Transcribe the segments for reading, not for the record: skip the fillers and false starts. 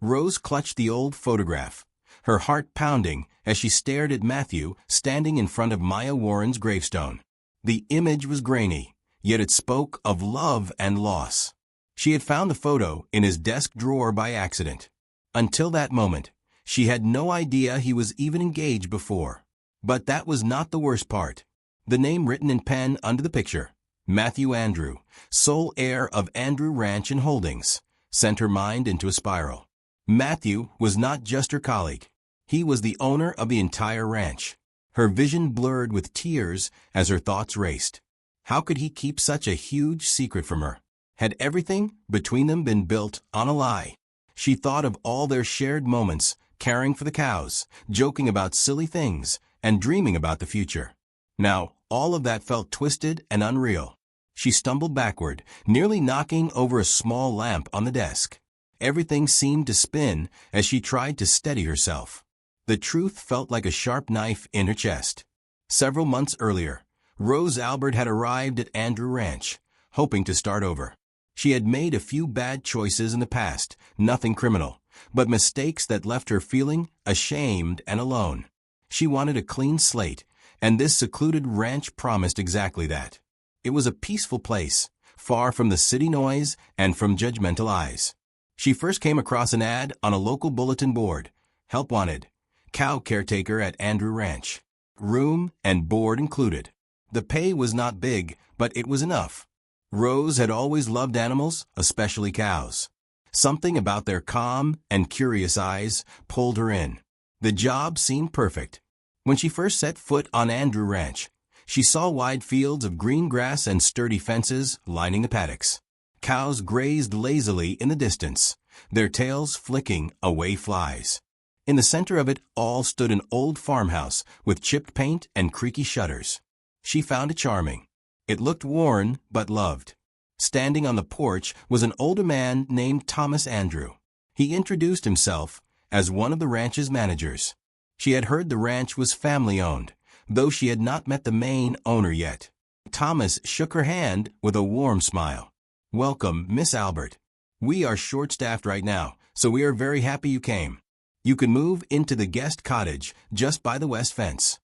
Rose clutched the old photograph, her heart pounding as she stared at Matthew standing in front of Maya Warren's gravestone. The image was grainy, yet it spoke of love and loss. She had found the photo in his desk drawer by accident. Until that moment, she had no idea he was even engaged before. But that was not the worst part. The name written in pen under the picture, Matthew Andrew, sole heir of Andrew Ranch and Holdings, sent her mind into a spiral. Matthew was not just her colleague. He was the owner of the entire ranch. Her vision blurred with tears as her thoughts raced. How could he keep such a huge secret from her? Had everything between them been built on a lie? She thought of all their shared moments, caring for the cows, joking about silly things, and dreaming about the future. Now, all of that felt twisted and unreal. She stumbled backward, nearly knocking over a small lamp on the desk. Everything seemed to spin as she tried to steady herself. The truth felt like a sharp knife in her chest. Several months earlier, Rose Albert had arrived at Andrew Ranch, hoping to start over. She had made a few bad choices in the past, nothing criminal, but mistakes that left her feeling ashamed and alone. She wanted a clean slate, and this secluded ranch promised exactly that. It was a peaceful place, far from the city noise and from judgmental eyes. She first came across an ad on a local bulletin board. Help wanted. Cow caretaker at Andrew Ranch. Room and board included. The pay was not big, but it was enough. Rose had always loved animals, especially cows. Something about their calm and curious eyes pulled her in. The job seemed perfect. When she first set foot on Andrew Ranch, she saw wide fields of green grass and sturdy fences lining the paddocks. Cows grazed lazily in the distance, their tails flicking away flies. In the center of it all stood an old farmhouse with chipped paint and creaky shutters. She found it charming. It looked worn but loved. Standing on the porch was an older man named Thomas Andrew. He introduced himself as one of the ranch's managers. She had heard the ranch was family-owned, though she had not met the main owner yet. Thomas shook her hand with a warm smile. "Welcome, Miss Albert. We are short-staffed right now, so we are very happy you came. You can move into the guest cottage just by the west fence."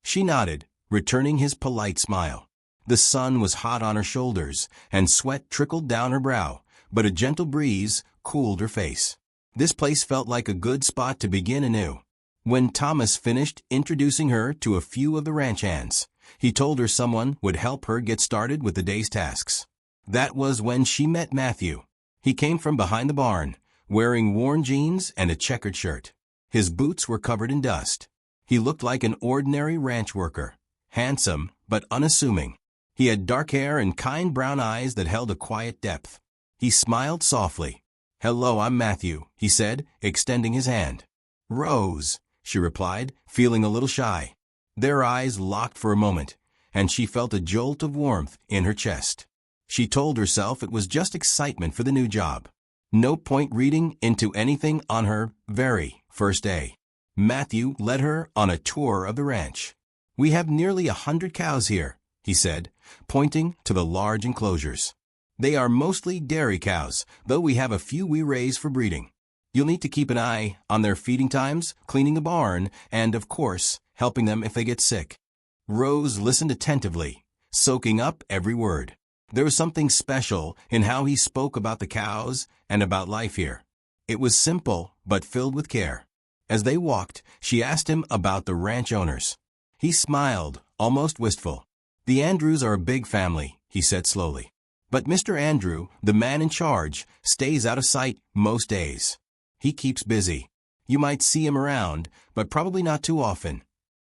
She nodded, returning his polite smile. The sun was hot on her shoulders, and sweat trickled down her brow, but a gentle breeze cooled her face. This place felt like a good spot to begin anew. When Thomas finished introducing her to a few of the ranch hands, he told her someone would help her get started with the day's tasks. That was when she met Matthew. He came from behind the barn, wearing worn jeans and a checkered shirt. His boots were covered in dust. He looked like an ordinary ranch worker, handsome but unassuming. He had dark hair and kind brown eyes that held a quiet depth. He smiled softly. "Hello, I'm Matthew," he said, extending his hand. "Rose," she replied, feeling a little shy. Their eyes locked for a moment, and she felt a jolt of warmth in her chest. She told herself it was just excitement for the new job. No point reading into anything on her very first day. Matthew led her on a tour of the ranch. "We have nearly 100 cows here," he said, pointing to the large enclosures. "They are mostly dairy cows, though we have a few we raise for breeding. You'll need to keep an eye on their feeding times, cleaning the barn, and, of course, helping them if they get sick." Rose listened attentively, soaking up every word. There was something special in how he spoke about the cows and about life here. It was simple, but filled with care. As they walked, she asked him about the ranch owners. He smiled, almost wistful. "The Andrews are a big family," he said slowly. "But Mr. Andrew, the man in charge, stays out of sight most days. He keeps busy. You might see him around, but probably not too often."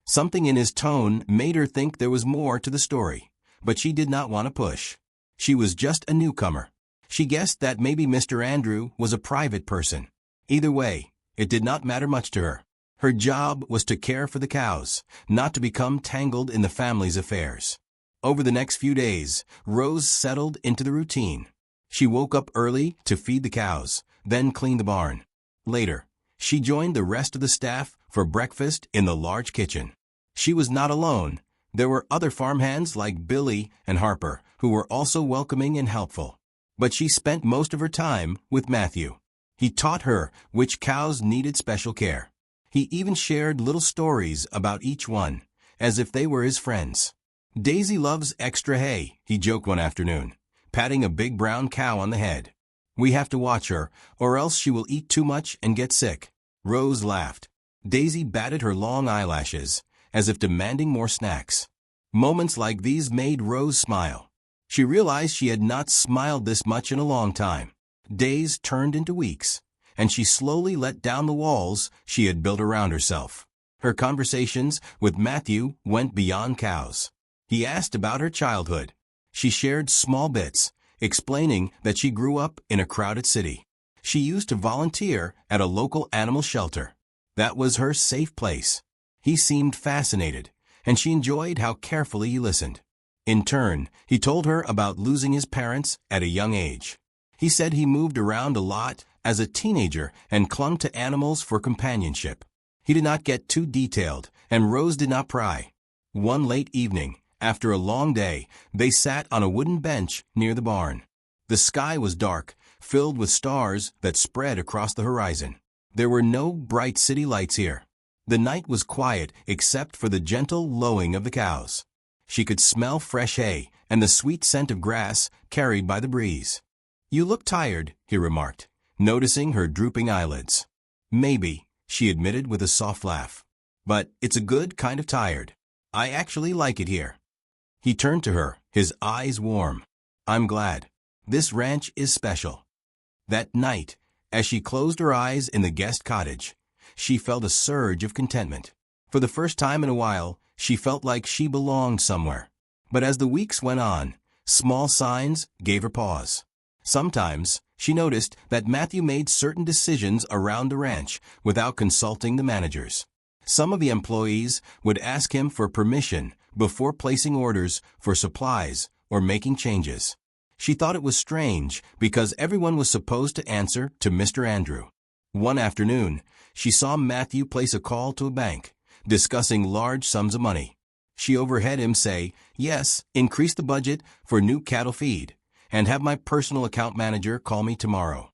Something in his tone made her think there was more to the story, but she did not want to push. She was just a newcomer. She guessed that maybe Mr. Andrew was a private person. Either way, it did not matter much to her. Her job was to care for the cows, not to become tangled in the family's affairs. Over the next few days, Rose settled into the routine. She woke up early to feed the cows, then clean the barn. Later, she joined the rest of the staff for breakfast in the large kitchen. She was not alone. There were other farmhands like Billy and Harper, who were also welcoming and helpful. But she spent most of her time with Matthew. He taught her which cows needed special care. He even shared little stories about each one, as if they were his friends. Daisy loves extra hay, he joked one afternoon, patting a big brown cow on the head. We have to watch her, or else she will eat too much and get sick. Rose laughed. Daisy batted her long eyelashes, as if demanding more snacks. Moments like these made Rose smile. She realized she had not smiled this much in a long time. Days turned into weeks, and she slowly let down the walls she had built around herself. Her conversations with Matthew went beyond cows. He asked about her childhood. She shared small bits, explaining that she grew up in a crowded city. She used to volunteer at a local animal shelter. That was her safe place. He seemed fascinated, and she enjoyed how carefully he listened. In turn, he told her about losing his parents at a young age. He said he moved around a lot as a teenager and clung to animals for companionship. He did not get too detailed, and Rose did not pry. One late evening, after a long day, they sat on a wooden bench near the barn. The sky was dark, filled with stars that spread across the horizon. There were no bright city lights here. The night was quiet except for the gentle lowing of the cows. She could smell fresh hay and the sweet scent of grass carried by the breeze. "You look tired," he remarked, noticing her drooping eyelids. "Maybe," she admitted with a soft laugh. "But it's a good kind of tired. I actually like it here." He turned to her, his eyes warm. "I'm glad. This ranch is special." That night, as she closed her eyes in the guest cottage, she felt a surge of contentment. For the first time in a while, she felt like she belonged somewhere. But as the weeks went on, small signs gave her pause. Sometimes, she noticed that Matthew made certain decisions around the ranch without consulting the managers. Some of the employees would ask him for permission before placing orders for supplies or making changes. She thought it was strange because everyone was supposed to answer to Mr. Andrew. One afternoon, she saw Matthew place a call to a bank, discussing large sums of money. She overheard him say, "Yes, increase the budget for new cattle feed, and have my personal account manager call me tomorrow."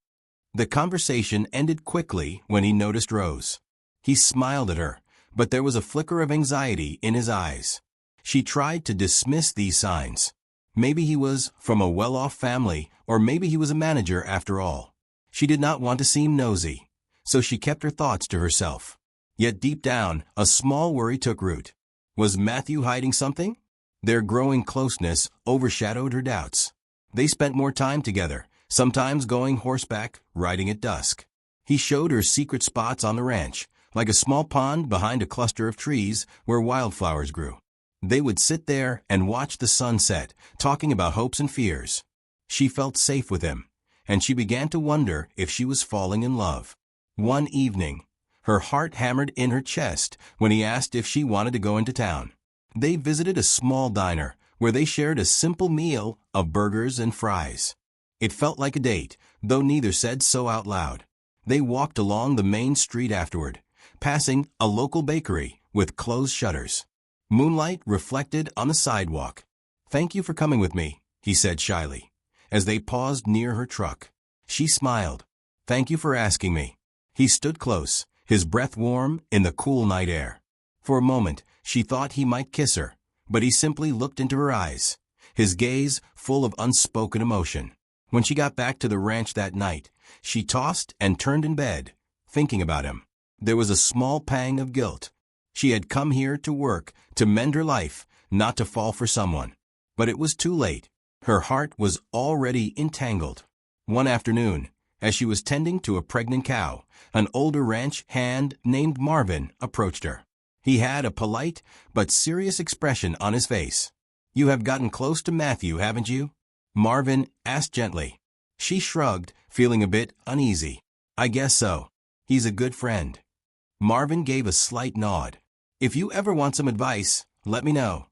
The conversation ended quickly when he noticed Rose. He smiled at her, but there was a flicker of anxiety in his eyes. She tried to dismiss these signs. Maybe he was from a well-off family, or maybe he was a manager after all. She did not want to seem nosy, so she kept her thoughts to herself. Yet deep down, a small worry took root. Was Matthew hiding something? Their growing closeness overshadowed her doubts. They spent more time together, sometimes going horseback, riding at dusk. He showed her secret spots on the ranch, like a small pond behind a cluster of trees where wildflowers grew. They would sit there and watch the sun set, talking about hopes and fears. She felt safe with him, and she began to wonder if she was falling in love. One evening, her heart hammered in her chest when he asked if she wanted to go into town. They visited a small diner where they shared a simple meal of burgers and fries. It felt like a date, though neither said so out loud. They walked along the main street afterward, passing a local bakery with closed shutters. Moonlight reflected on the sidewalk. "Thank you for coming with me," he said shyly, as they paused near her truck. She smiled. "Thank you for asking me." He stood close, his breath warm in the cool night air. For a moment, she thought he might kiss her, but he simply looked into her eyes, his gaze full of unspoken emotion. When she got back to the ranch that night, she tossed and turned in bed, thinking about him. There was a small pang of guilt. She had come here to work, to mend her life, not to fall for someone. But it was too late. Her heart was already entangled. One afternoon, as she was tending to a pregnant cow, an older ranch hand named Marvin approached her. He had a polite but serious expression on his face. "You have gotten close to Matthew, haven't you?" Marvin asked gently. She shrugged, feeling a bit uneasy. "I guess so. He's a good friend." Marvin gave a slight nod. "If you ever want some advice, let me know."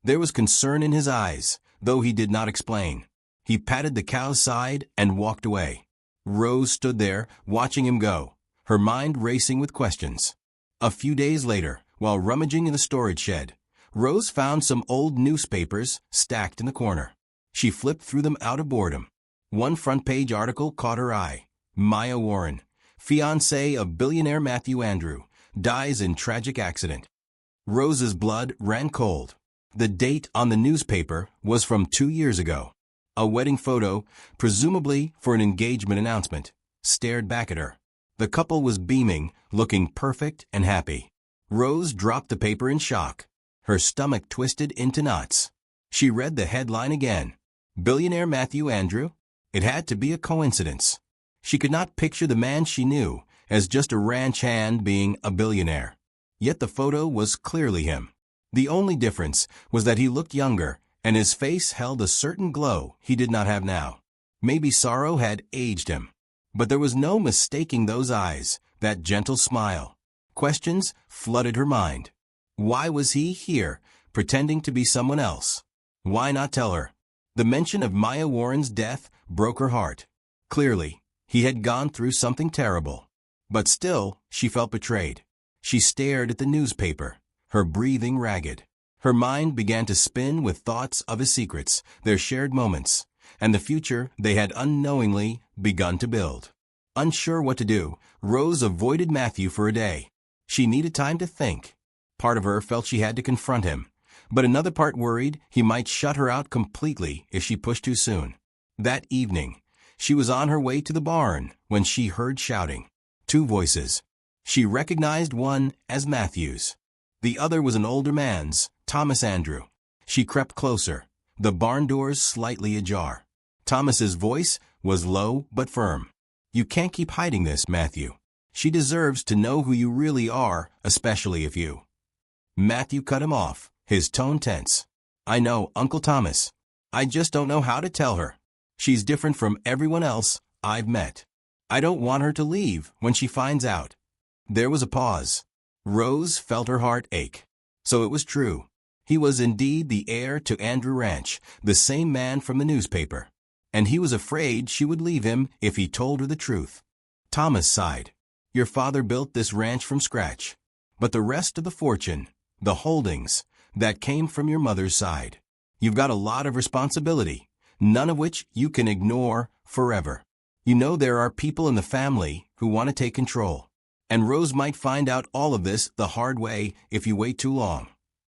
There was concern in his eyes, though he did not explain. He patted the cow's side and walked away. Rose stood there, watching him go, her mind racing with questions. A few days later, while rummaging in the storage shed, Rose found some old newspapers stacked in the corner. She flipped through them out of boredom. One front-page article caught her eye. Maya Warren, fiancée of billionaire Matthew Andrew, dies in tragic accident. Rose's blood ran cold. The date on the newspaper was from 2 years ago. A wedding photo, presumably for an engagement announcement, stared back at her. The couple was beaming, looking perfect and happy. Rose dropped the paper in shock. Her stomach twisted into knots. She read the headline again. Billionaire Matthew Andrew? It had to be a coincidence. She could not picture the man she knew as just a ranch hand being a billionaire. Yet the photo was clearly him. The only difference was that he looked younger, and his face held a certain glow he did not have now. Maybe sorrow had aged him. But there was no mistaking those eyes, that gentle smile. Questions flooded her mind. Why was he here, pretending to be someone else? Why not tell her? The mention of Maya Warren's death broke her heart. Clearly, he had gone through something terrible. But still, she felt betrayed. She stared at the newspaper, her breathing ragged. Her mind began to spin with thoughts of his secrets, their shared moments, and the future they had unknowingly begun to build. Unsure what to do, Rose avoided Matthew for a day. She needed time to think. Part of her felt she had to confront him, but another part worried he might shut her out completely if she pushed too soon. That evening, she was on her way to the barn when she heard shouting. 2 voices. She recognized one as Matthew's. The other was an older man's, Thomas Andrew. She crept closer, the barn doors slightly ajar. Thomas's voice was low but firm. You can't keep hiding this, Matthew. She deserves to know who you really are, especially if you. Matthew cut him off, his tone tense. I know, Uncle Thomas. I just don't know how to tell her. She's different from everyone else I've met. I don't want her to leave when she finds out. There was a pause. Rose felt her heart ache. So it was true. He was indeed the heir to Andrew Ranch, the same man from the newspaper. And he was afraid she would leave him if he told her the truth. Thomas sighed. Your father built this ranch from scratch. But the rest of the fortune, the holdings, that came from your mother's side. You've got a lot of responsibility, none of which you can ignore forever. You know there are people in the family who want to take control. And Rose might find out all of this the hard way if you wait too long.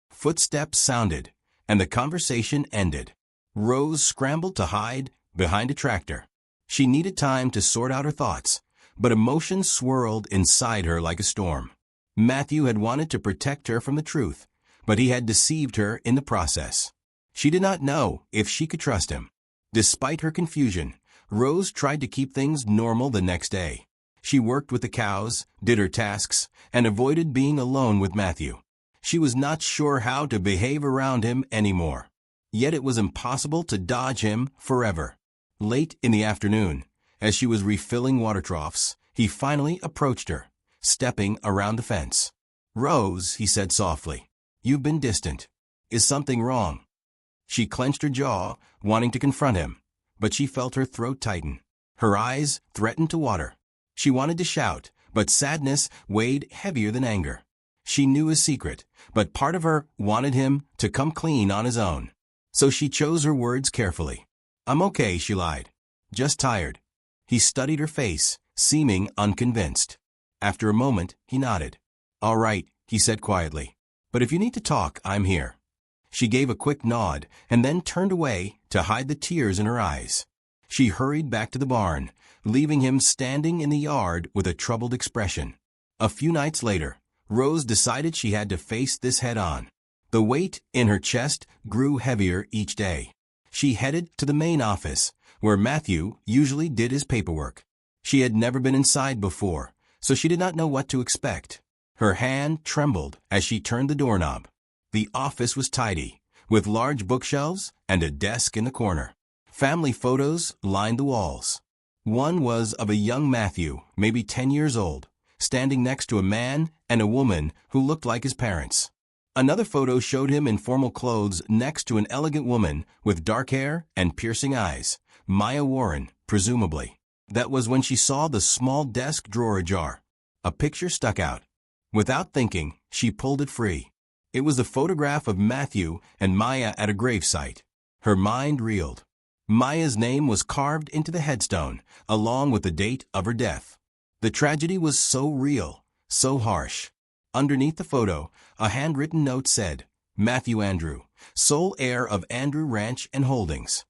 Footsteps sounded, and the conversation ended. Rose scrambled to hide behind a tractor. She needed time to sort out her thoughts, but emotions swirled inside her like a storm. Matthew had wanted to protect her from the truth, but he had deceived her in the process. She did not know if she could trust him. Despite her confusion, Rose tried to keep things normal the next day. She worked with the cows, did her tasks, and avoided being alone with Matthew. She was not sure how to behave around him anymore. Yet it was impossible to dodge him forever. Late in the afternoon, as she was refilling water troughs, he finally approached her, stepping around the fence. Rose, he said softly, you've been distant. Is something wrong? She clenched her jaw, wanting to confront him, but she felt her throat tighten. Her eyes threatened to water. She wanted to shout, but sadness weighed heavier than anger. She knew his secret, but part of her wanted him to come clean on his own. So she chose her words carefully. I'm okay, she lied. Just tired. He studied her face, seeming unconvinced. After a moment, he nodded. All right, he said quietly. But if you need to talk, I'm here. She gave a quick nod and then turned away to hide the tears in her eyes. She hurried back to the barn, leaving him standing in the yard with a troubled expression. A few nights later, Rose decided she had to face this head-on. The weight in her chest grew heavier each day. She headed to the main office, where Matthew usually did his paperwork. She had never been inside before, so she did not know what to expect. Her hand trembled as she turned the doorknob. The office was tidy, with large bookshelves and a desk in the corner. Family photos lined the walls. One was of a young Matthew, maybe 10 years old, standing next to a man and a woman who looked like his parents. Another photo showed him in formal clothes next to an elegant woman with dark hair and piercing eyes, Maya Warren, presumably. That was when she saw the small desk drawer ajar. A picture stuck out. Without thinking, she pulled it free. It was the photograph of Matthew and Maya at a gravesite. Her mind reeled. Maya's name was carved into the headstone, along with the date of her death. The tragedy was so real, so harsh. Underneath the photo, a handwritten note said, Matthew Andrew, sole heir of Andrew Ranch and Holdings.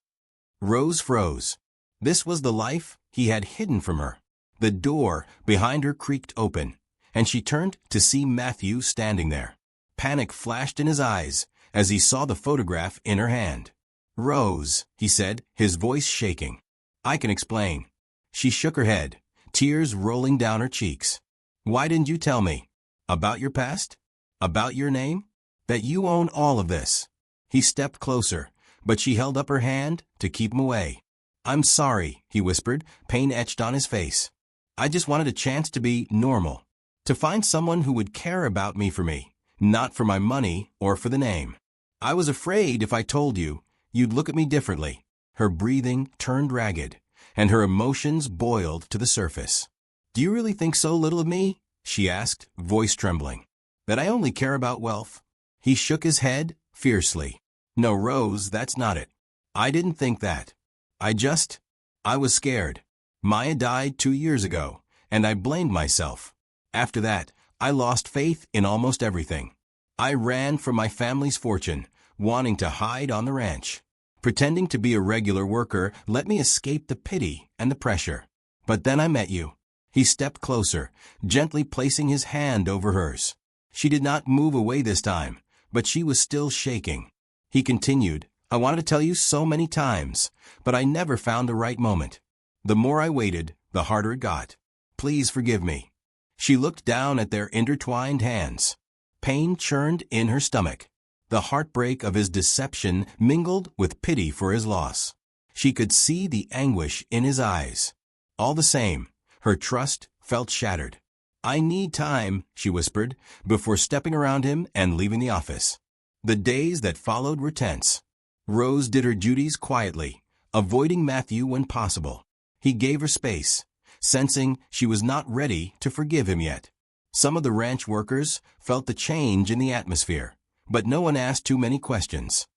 Rose froze. This was the life he had hidden from her. The door behind her creaked open, and she turned to see Matthew standing there. Panic flashed in his eyes as he saw the photograph in her hand. Rose, he said, his voice shaking. I can explain. She shook her head, tears rolling down her cheeks. Why didn't you tell me? About your past? About your name? That you own all of this? He stepped closer, but she held up her hand to keep him away. I'm sorry, he whispered, pain etched on his face. I just wanted a chance to be normal. To find someone who would care about me for me, not for my money or for the name. I was afraid if I told you, you'd look at me differently. Her breathing turned ragged, and her emotions boiled to the surface. Do you really think so little of me? She asked, voice trembling. That I only care about wealth? He shook his head fiercely. No, Rose, that's not it. I didn't think that. I was scared. Maya died 2 years ago, and I blamed myself. After that, I lost faith in almost everything. I ran from my family's fortune, wanting to hide on the ranch. Pretending to be a regular worker let me escape the pity and the pressure. But then I met you. He stepped closer, gently placing his hand over hers. She did not move away this time, but she was still shaking. He continued, I wanted to tell you so many times, but I never found the right moment. The more I waited, the harder it got. Please forgive me. She looked down at their intertwined hands. Pain churned in her stomach. The heartbreak of his deception mingled with pity for his loss. She could see the anguish in his eyes. All the same, her trust felt shattered. I need time, she whispered, before stepping around him and leaving the office. The days that followed were tense. Rose did her duties quietly, avoiding Matthew when possible. He gave her space, sensing she was not ready to forgive him yet. Some of the ranch workers felt the change in the atmosphere, but no one asked too many questions.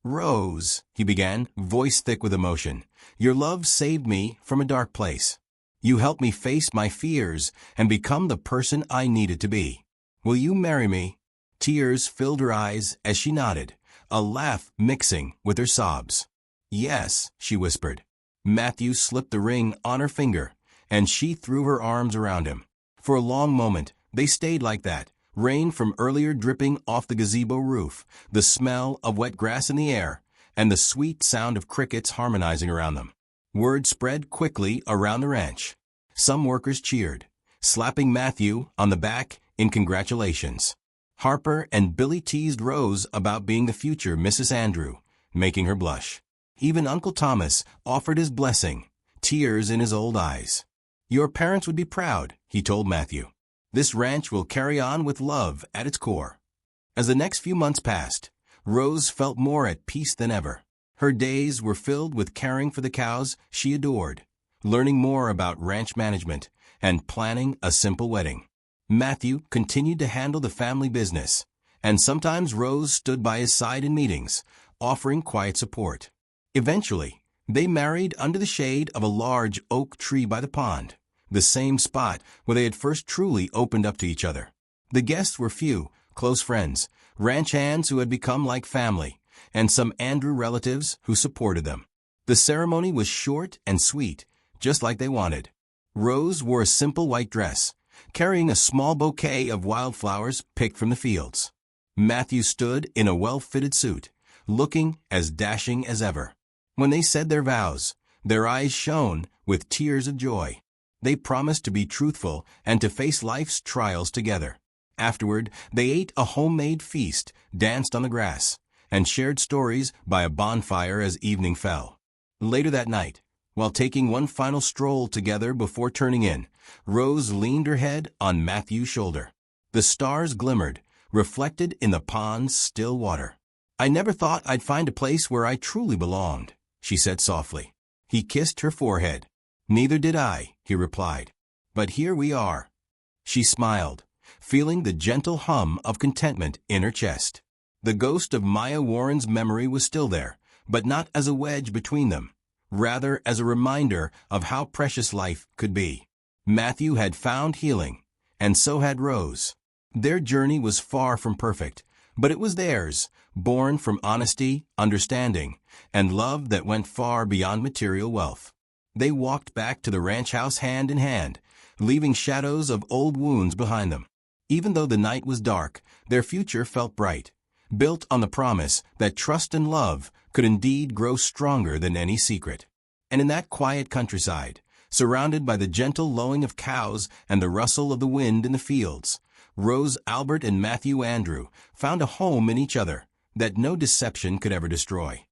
Rose, he began, voice thick with emotion, your love saved me from a dark place. You helped me face my fears and become the person I needed to be. Will you marry me? Tears filled her eyes as she nodded, a laugh mixing with her sobs. Yes, she whispered. Matthew slipped the ring on her finger, and she threw her arms around him. For a long moment, they stayed like that, rain from earlier dripping off the gazebo roof, the smell of wet grass in the air, and the sweet sound of crickets harmonizing around them. Word spread quickly around the ranch. Some workers cheered, slapping Matthew on the back in congratulations. Harper and Billy teased Rose about being the future Mrs. Andrew, making her blush. Even Uncle Thomas offered his blessing, tears in his old eyes. Your parents would be proud, he told Matthew. This ranch will carry on with love at its core. As the next few months passed, Rose felt more at peace than ever. Her days were filled with caring for the cows she adored, learning more about ranch management, and planning a simple wedding. Matthew continued to handle the family business, and sometimes Rose stood by his side in meetings, offering quiet support. Eventually, they married under the shade of a large oak tree by the pond, the same spot where they had first truly opened up to each other. The guests were few, close friends, ranch hands who had become like family, and some Andrew relatives who supported them. The ceremony was short and sweet, just like they wanted. Rose wore a simple white dress, carrying a small bouquet of wildflowers picked from the fields. Matthew stood in a well-fitted suit, looking as dashing as ever. When they said their vows, their eyes shone with tears of joy. They promised to be truthful and to face life's trials together. Afterward, they ate a homemade feast, danced on the grass, and shared stories by a bonfire as evening fell. Later that night, while taking one final stroll together before turning in, Rose leaned her head on Matthew's shoulder. The stars glimmered, reflected in the pond's still water. I never thought I'd find a place where I truly belonged, she said softly. He kissed her forehead. Neither did I, he replied. But here we are. She smiled, feeling the gentle hum of contentment in her chest. The ghost of Maya Warren's memory was still there, but not as a wedge between them, rather as a reminder of how precious life could be. Matthew had found healing, and so had Rose. Their journey was far from perfect, but it was theirs, born from honesty, understanding, and love that went far beyond material wealth. They walked back to the ranch house hand in hand, leaving shadows of old wounds behind them. Even though the night was dark, their future felt bright, built on the promise that trust and love could indeed grow stronger than any secret. And in that quiet countryside, surrounded by the gentle lowing of cows and the rustle of the wind in the fields, Rose Albert and Matthew Andrew found a home in each other that no deception could ever destroy.